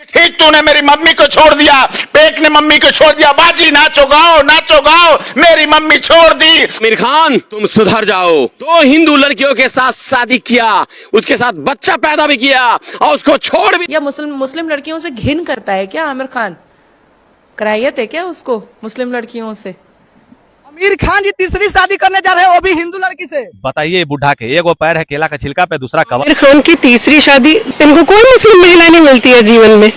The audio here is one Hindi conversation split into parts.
ठीक तूने मेरी मम्मी को छोड़ दिया, पेक ने मम्मी को छोड़ दिया, बाजी नाचो गाओ, मेरी मम्मी छोड़ दी। आमिर खान तुम सुधर जाओ। 2 हिंदू लड़कियों के साथ शादी किया, उसके साथ बच्चा पैदा भी किया और उसको छोड़ भी। या मुस्लिम लड़कियों से घिन करता है क्या आमिर खान? कराहियत है क्या उसको मुस्लिम लड़कियों से? आमिर खान जी तीसरी शादी करने जा रहे हैं, वो भी हिंदू लड़की से। बताइए बुढ़ा के, एक वो पैर है केला का छिलका पे, दूसरा कवर। आमिर खान की तीसरी शादी, इनको कोई मुस्लिम महिला नहीं मिलती है जीवन में।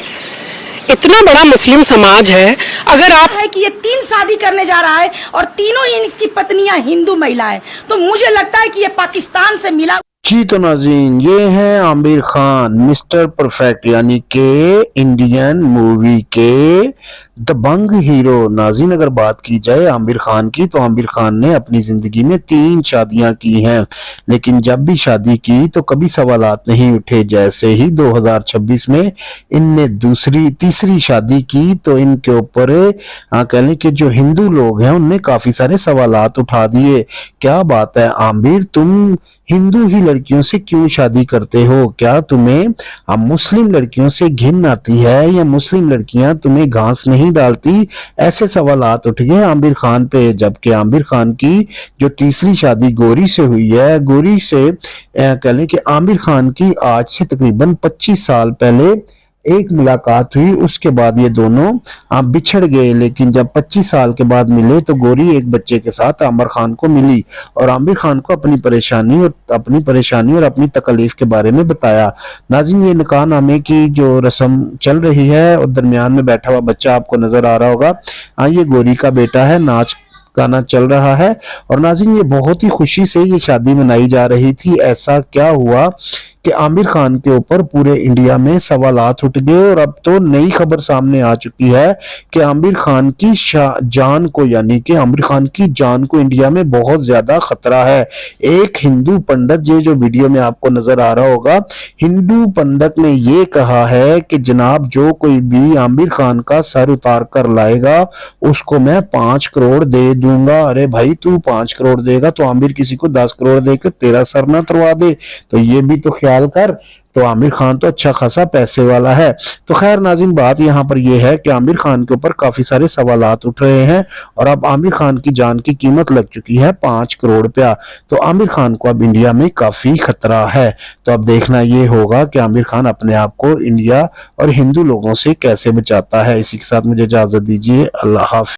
इतना बड़ा मुस्लिम समाज है, अगर आप है कि ये 3 शादी करने जा रहा है और तीनों ही इसकी पत्नियां हिंदू महिलाएं, तो मुझे लगता है कि ये पाकिस्तान से मिला। जी तो नाज़रीन, ये हैं आमिर खान, मिस्टर परफेक्ट, यानी के इंडियन मूवी के दबंग हीरो। नाज़रीन, अगर बात की जाए आमिर खान की, तो आमिर खान ने अपनी जिंदगी में 3 शादियां की हैं, लेकिन जब भी शादी की तो कभी सवालात नहीं उठे। जैसे ही 2026 में इनने तीसरी शादी की तो इनके ऊपर कह लें कि जो हिंदू लोग हैं उनने काफी सारे सवालात उठा दिए। क्या बात है आमिर, तुम हिंदू ही लड़कियों से क्यों शादी करते हो? क्या तुम्हें मुस्लिम लड़कियों से घिन आती है, या मुस्लिम लड़कियां तुम्हें घास नहीं डालती? ऐसे सवालात उठ गए आमिर खान पे। जबकि आमिर खान की जो तीसरी शादी गोरी से हुई है, गोरी से कह लें कि आमिर खान की आज से तकरीबन 25 साल पहले एक मुलाकात हुई, उसके बाद ये दोनों बिछड़ गए। लेकिन जब 25 साल के बाद मिले तो गोरी एक बच्चे के साथ आमिर खान को मिली और आमिर खान को अपनी परेशानी और अपनी तकलीफ के बारे में बताया। नाज़रीन, ये निकाहनामे की जो रस्म चल रही है और दरमियान में बैठा हुआ बच्चा आपको नजर आ रहा होगा, ये गोरी का बेटा है, नाच गाना चल रहा है। और नाज़रीन, ये बहुत ही खुशी से ये शादी मनाई जा रही थी। ऐसा क्या हुआ कि आमिर खान के ऊपर पूरे इंडिया में सवालात उठ गए और अब तो नई खबर सामने आ चुकी है कि आमिर खान की जान को, यानी कि आमिर खान की जान को इंडिया में बहुत ज्यादा खतरा है। एक हिंदू पंडित, ये जो वीडियो में आपको नजर आ रहा होगा, हिंदू पंडित ने ये कहा है कि जनाब जो कोई भी आमिर खान का सर उतार कर लाएगा उसको मैं 5 करोड़ दे दूंगा। अरे भाई, तू 5 करोड़ देगा तो आमिर किसी को 10 करोड़ देकर तेरा सर ना तुड़वा दे, तो ये भी तो ख्याल कर। तो आमिर खान तो अच्छा खासा पैसे वाला है। तो खैर नाज़रीन, बात यहाँ पर यह है कि आमिर खान के ऊपर काफी सारे सवालात उठ रहे हैं और अब आमिर खान की जान की कीमत लग चुकी है 5 करोड़ रुपया। तो आमिर खान को अब इंडिया में काफी खतरा है। तो अब देखना ये होगा कि आमिर खान अपने आप को इंडिया और हिंदू लोगों से कैसे बचाता है। इसी के साथ मुझे इजाजत दीजिए। अल्लाह हाफ़िज़।